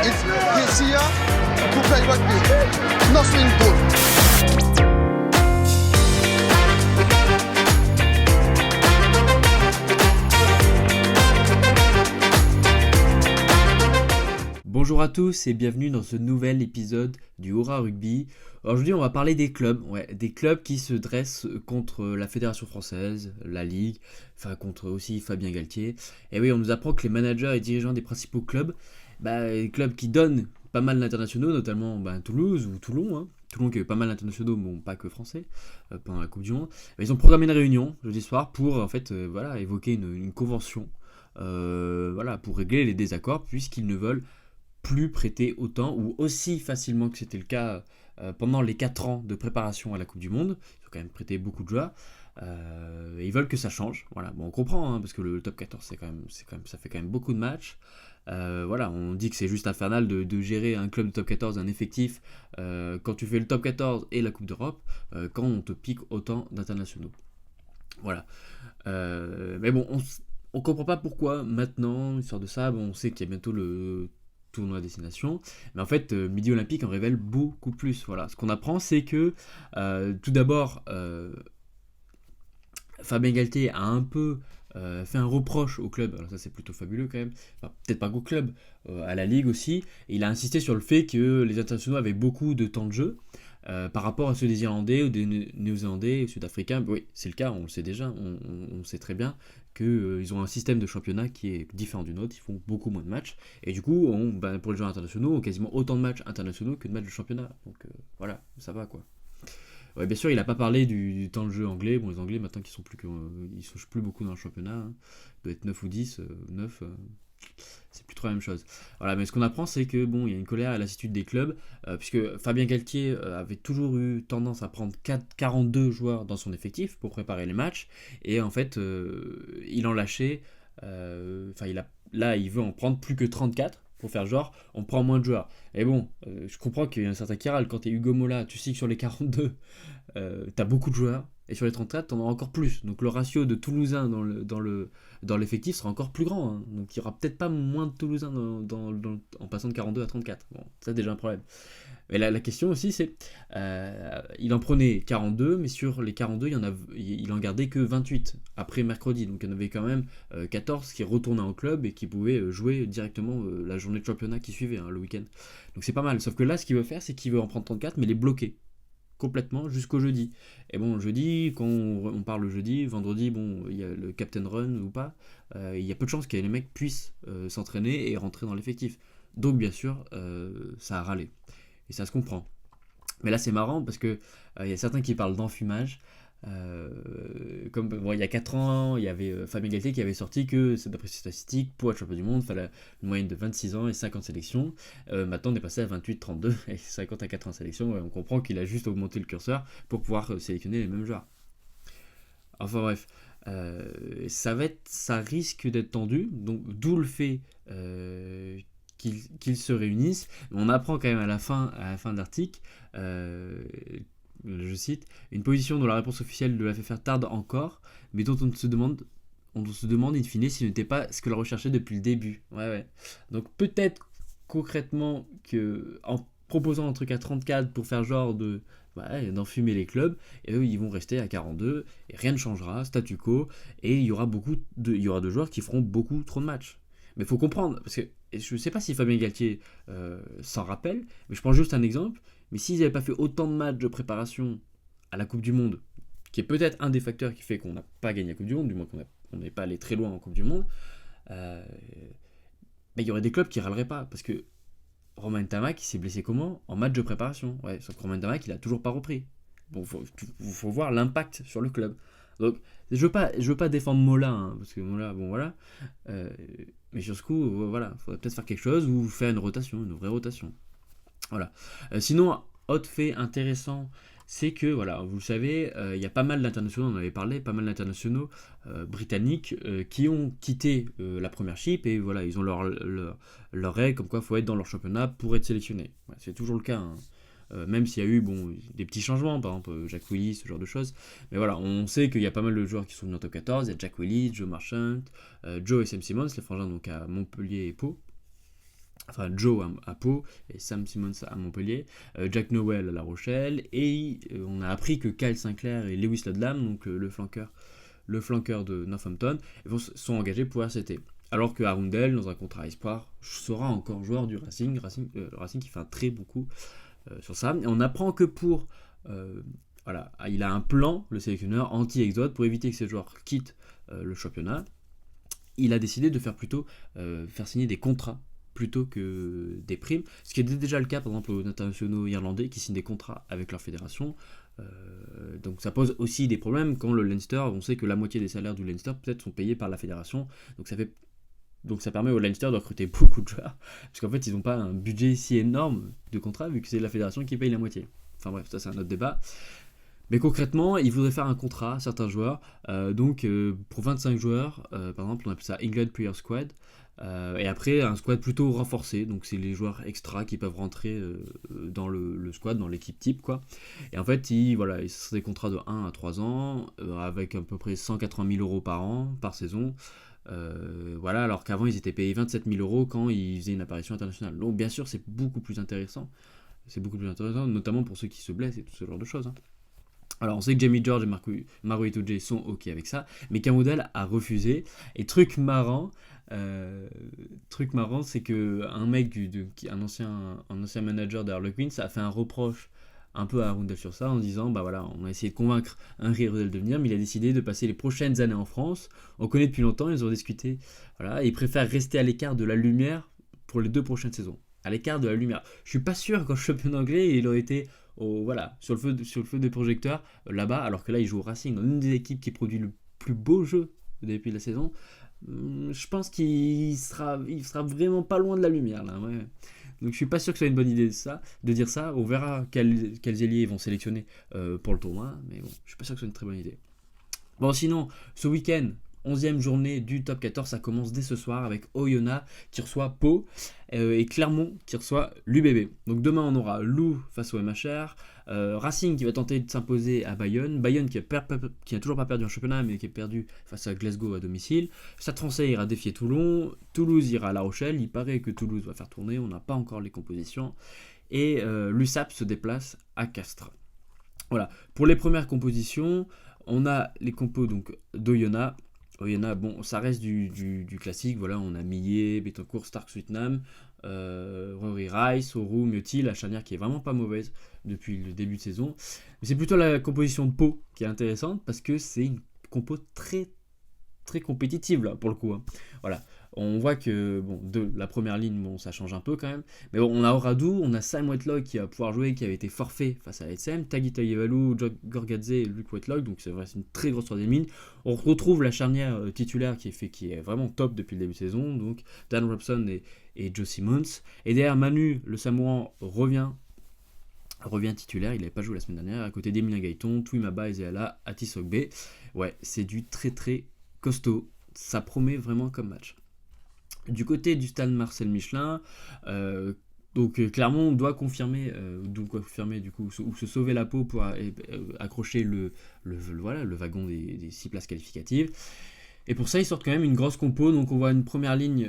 It's this here to play rugby. Nothing good. Bonjour à tous et bienvenue dans ce nouvel épisode du Hora Rugby. Aujourd'hui on va parler des clubs, des clubs qui se dressent contre la Fédération Française, la Ligue, enfin contre aussi Fabien Galtier. Et oui, on nous apprend que les managers et dirigeants des principaux clubs, les clubs qui donnent pas mal d'internationaux, notamment Toulouse ou Toulon, Toulon qui a eu pas mal d'internationaux, bon pas que français, pendant la Coupe du Monde. Ils ont programmé une réunion jeudi soir pour évoquer une convention, pour régler les désaccords puisqu'ils ne veulent plus prêter autant ou aussi facilement que c'était le cas pendant les 4 ans de préparation à la Coupe du Monde. Ils ont quand même prêté beaucoup de joueurs. Et ils veulent que ça change. Voilà. Bon, on comprend, parce que le top 14, ça fait quand même beaucoup de matchs. On dit que c'est juste infernal de gérer un club de top 14, un effectif, quand tu fais le top 14 et la Coupe d'Europe, quand on te pique autant d'internationaux. Voilà. Mais bon, on comprend pas pourquoi maintenant, histoire de ça, on sait qu'il y a bientôt le tournoi à destination, mais en fait Midi Olympique en révèle beaucoup plus. Voilà, ce qu'on apprend, c'est que tout d'abord Fabien Galtier a un peu fait un reproche au club. Alors ça c'est plutôt fabuleux quand même, enfin, peut-être pas qu'au club, à la Ligue aussi, et il a insisté sur le fait que les internationaux avaient beaucoup de temps de jeu par rapport à ceux des Irlandais ou des Néo-Zélandais, Sud-Africains. Oui, c'est le cas, on le sait déjà, on sait très bien qu'ils ont un système de championnat qui est différent du nôtre, ils font beaucoup moins de matchs, et du coup, pour les joueurs internationaux, on a quasiment autant de matchs internationaux que de matchs de championnat, donc voilà, ça va quoi. Ouais, bien sûr, il n'a pas parlé du temps de jeu anglais. Bon, les Anglais, maintenant, ils sont plus beaucoup dans le championnat. Il doit être 9 ou 10, 9, c'est plus trop la même chose. Voilà, mais ce qu'on apprend, c'est que il y a une colère et lassitude des clubs, puisque Fabien Galtier avait toujours eu tendance à prendre 42 joueurs dans son effectif pour préparer les matchs, et en fait, il en lâchait. Là, il veut en prendre plus que 34 pour faire genre, on prend moins de joueurs. Et bon, je comprends qu'il y a un certain qui râle. Quand t'es Hugo Mola, tu sais que sur les 42, t'as beaucoup de joueurs, et sur les 34, t'en as encore plus. Donc le ratio de Toulousains dans l'effectif sera encore plus grand. Donc il n'y aura peut-être pas moins de Toulousains en passant de 42 à 34. Bon, ça c'est déjà un problème. Mais la question aussi, c'est il en prenait 42, mais sur les 42, il en gardait que 28 après mercredi. Donc il y en avait quand même 14 qui retournaient en club et qui pouvaient jouer directement la journée de championnat qui suivait, le week-end. Donc c'est pas mal. Sauf que là, ce qu'il veut faire, c'est qu'il veut en prendre 34, mais les bloquer complètement jusqu'au jeudi. Et bon, jeudi, quand on parle le jeudi, vendredi, il y a le Captain Run ou pas, il y a peu de chances que les mecs puissent s'entraîner et rentrer dans l'effectif. Donc bien sûr, ça a râlé. Et ça se comprend. Mais là c'est marrant parce que y a certains qui parlent d'enfumage. Il y a 4 ans, il y avait Fabien Galtier qui avait sorti que, d'après ses statistiques, pour être champion du monde, il fallait une moyenne de 26 ans et 50 sélections. Maintenant on est passé à 28, 32 et 50 à 80 sélections. On comprend qu'il a juste augmenté le curseur pour pouvoir sélectionner les mêmes joueurs. Enfin bref, ça risque d'être tendu, donc d'où le fait qu'ils se réunissent. On apprend quand même à la fin de l'article, je cite, une position dont la réponse officielle de la FFR tarde encore, mais dont on se demande in fine s'il n'était pas ce que l'on recherchait depuis le début. Ouais. Donc peut-être concrètement que en proposant un truc à 34 pour faire genre d'enfumer les clubs, et eux ils vont rester à 42 et rien ne changera, statu quo, et il y aura de joueurs qui feront beaucoup trop de matchs. Mais il faut comprendre, parce que je ne sais pas si Fabien Galtier s'en rappelle, mais je prends juste un exemple. Mais s'ils n'avaient pas fait autant de matchs de préparation à la Coupe du Monde, qui est peut-être un des facteurs qui fait qu'on n'a pas gagné la Coupe du Monde, du moins qu'on n'est pas allé très loin en Coupe du Monde, il y aurait des clubs qui râleraient pas, parce que Romain Ntamack, il s'est blessé comment ? En match de préparation. Ouais, sauf que Romain Ntamack, il a toujours pas repris. Bon, faut voir l'impact sur le club. Donc, je veux pas défendre Mola, parce que Mola, voilà. Mais sur ce coup, il faudrait peut-être faire quelque chose ou faire une vraie rotation. Voilà. Sinon, autre fait intéressant, c'est que, vous le savez, il y a pas mal d'internationaux, on en avait parlé, pas mal d'internationaux britanniques qui ont quitté la première chip, et ils ont leur règle, comme quoi il faut être dans leur championnat pour être sélectionné. Ouais, c'est toujours le cas, même s'il y a eu des petits changements, par exemple Jack Willis, ce genre de choses. Mais on sait qu'il y a pas mal de joueurs qui sont venus en top 14, il y a Jack Willis, Joe Marchant, Joe et Sam Simmons, les frangins donc à Montpellier et Pau. Enfin Joe à Pau et Sam Simmons à Montpellier, Jack Nowell à La Rochelle, et on a appris que Kyle Sinclair et Lewis Ludlam, donc le flanqueur de Northampton, sont engagés pour RCT. Alors que Arundel, dans un contrat espoir, sera encore joueur du Racing, le Racing qui fait un très bon coup sur ça. Et on apprend que voilà, il a un plan, le sélectionneur, anti-exode, pour éviter que ces joueurs quittent le championnat. Il a décidé de faire signer des contrats plutôt que des primes, ce qui était déjà le cas par exemple aux internationaux irlandais qui signent des contrats avec leur fédération. Donc ça pose aussi des problèmes quand le Leinster, on sait que la moitié des salaires du Leinster peut-être sont payés par la fédération, donc ça permet au Leinster de recruter beaucoup de joueurs, parce qu'en fait ils n'ont pas un budget si énorme de contrats vu que c'est la fédération qui paye la moitié. Enfin bref, ça c'est un autre débat. Mais concrètement, ils voudraient faire un contrat, certains joueurs, pour 25 joueurs, par exemple on appelle ça England Player Squad, et après un squad plutôt renforcé, donc c'est les joueurs extra qui peuvent rentrer dans le squad, dans l'équipe type quoi. Et en fait, ils sont des contrats de 1 à 3 ans, avec à peu près 180 000 € par an, par saison. Voilà, alors qu'avant ils étaient payés 27 000 € quand ils faisaient une apparition internationale. Donc bien sûr c'est beaucoup plus intéressant, notamment pour ceux qui se blessent et tout ce genre de choses. Hein. Alors on sait que Jamie George et Maro Itoje sont ok avec ça, mais Kamodal a refusé. Et truc marrant, c'est que un mec, un ancien manager de Harlequins a fait un reproche un peu à Arundel sur ça en disant bah voilà, on a essayé de convaincre Henry Arundel de venir, mais il a décidé de passer les prochaines années en France. On connaît depuis longtemps, ils ont discuté, voilà, et il préfère rester à l'écart de la lumière pour les 2 prochaines saisons. À l'écart de la lumière. Je suis pas sûr qu'en championnat anglais il aurait été voilà, sur le feu des projecteurs là-bas, alors que là il joue au Racing, dans une des équipes qui produit le plus beau jeu depuis la saison. Je pense qu'il sera vraiment pas loin de la lumière là, ouais. Donc je suis pas sûr que ce soit une bonne idée de dire ça. On verra quels ailiers ils vont sélectionner pour le tournoi, mais bon, je suis pas sûr que ce soit une très bonne idée. Bon, sinon, ce week-end, 11e journée du top 14, ça commence dès ce soir avec Oyonnax qui reçoit Pau et Clermont qui reçoit l'UBB. Donc demain on aura Loup face au MHR, Racing qui va tenter de s'imposer à Bayonne qui n'a toujours pas perdu en championnat mais qui est perdu face à Glasgow à domicile. Stade Français ira défier Toulon, Toulouse ira à La Rochelle, il paraît que Toulouse va faire tourner, on n'a pas encore les compositions, et l'USAP se déplace à Castres. Voilà, pour les premières compositions, on a les compos donc d'Oyonnax. Bon, ça reste du classique, voilà, on a Millet, Betancourt, Stark, Sweetnam, Rory Rice, Oru, Miotti, la charnière qui est vraiment pas mauvaise depuis le début de saison. Mais c'est plutôt la composition de Pau qui est intéressante parce que c'est une compo très très compétitive là pour le coup. Hein. Voilà, on voit que de la première ligne, ça change un peu quand même. Mais bon, on a Oradou, on a Sam Whitelock qui va pouvoir jouer, qui avait été forfait face à l'ASM, Tagi Tayevalu, Gorgadze et Luke Whitelock, donc c'est vrai, c'est une très grosse troisième ligne. On retrouve la charnière titulaire qui est vraiment top depuis le début de saison, donc Dan Robson et Joe Simmons. Et derrière Manu, le Samoan revient titulaire, il n'avait pas joué la semaine dernière, à côté d'Emilien Gaëton, Twimaba, Ezeala, Atis Ogbe. Ouais, c'est du très très costaud, ça promet vraiment comme match. Du côté du stade Marcel Michelin, Clermont doit confirmer du coup, ou se sauver la peau pour accrocher le wagon des 6 places qualificatives. Et pour ça, ils sortent quand même une grosse compo. Donc on voit une première ligne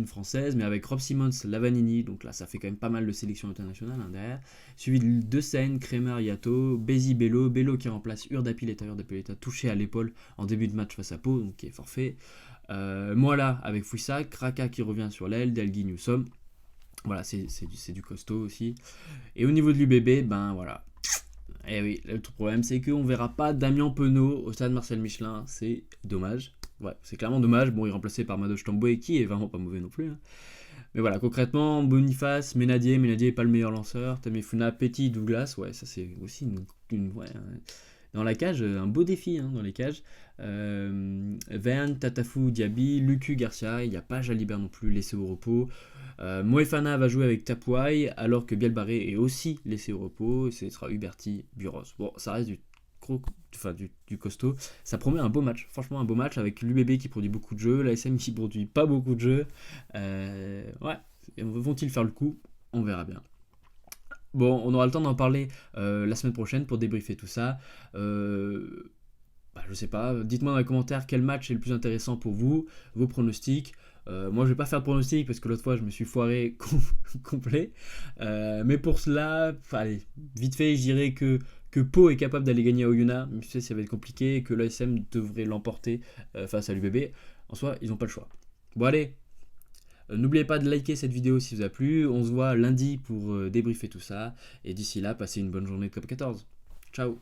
française, mais avec Rob Simmons, Lavanini. Donc là, ça fait quand même pas mal de sélections internationales derrière. Suivi de De Seine, Kremer, Yato, Bézi, Bello qui remplace Urdapilleta touché à l'épaule en début de match face à Pau, donc qui est forfait. Moala avec Fouissac, Kraka qui revient sur l'aile, Delgui Newsom. Voilà, c'est du costaud aussi. Et au niveau de l'UBB, ben voilà. Et oui, le problème c'est qu'on verra pas Damien Penaud au stade Marcel Michelin, c'est dommage. Ouais, c'est clairement dommage. Bon, il est remplacé par Madoche Tamboué qui est vraiment pas mauvais non plus. Hein. Mais voilà, concrètement, Boniface, Ménadier n'est pas le meilleur lanceur. Tamefuna, Petit, Douglas, ouais, ça c'est aussi dans la cage, un beau défi dans les cages. Verne, Tatafou, Diaby, Lucu, Garcia, il n'y a pas Jalibert non plus laissé au repos. Moefana va jouer avec Tapouai, alors que Bielbarré est aussi laissé au repos, et ce sera Huberti, Buros. Bon, ça reste du costaud. Ça promet un beau match, franchement un beau match, avec l'UBB qui produit beaucoup de jeux, l'ASM qui produit pas beaucoup de jeux. Ouais, vont-ils faire le coup? On verra bien. Bon, on aura le temps d'en parler la semaine prochaine pour débriefer tout ça. Je sais pas, dites-moi dans les commentaires quel match est le plus intéressant pour vous, vos pronostics. Moi, je vais pas faire de pronostic parce que l'autre fois, je me suis foiré complet. Mais pour cela, allez, vite fait, je dirais que Pau est capable d'aller gagner à Oyonnax, même si ça va être compliqué, et que l'ASM devrait l'emporter face à l'UBB. En soi, ils n'ont pas le choix. Bon, allez, n'oubliez pas de liker cette vidéo si vous a plu. On se voit lundi pour débriefer tout ça. Et d'ici là, passez une bonne journée de Top 14. Ciao.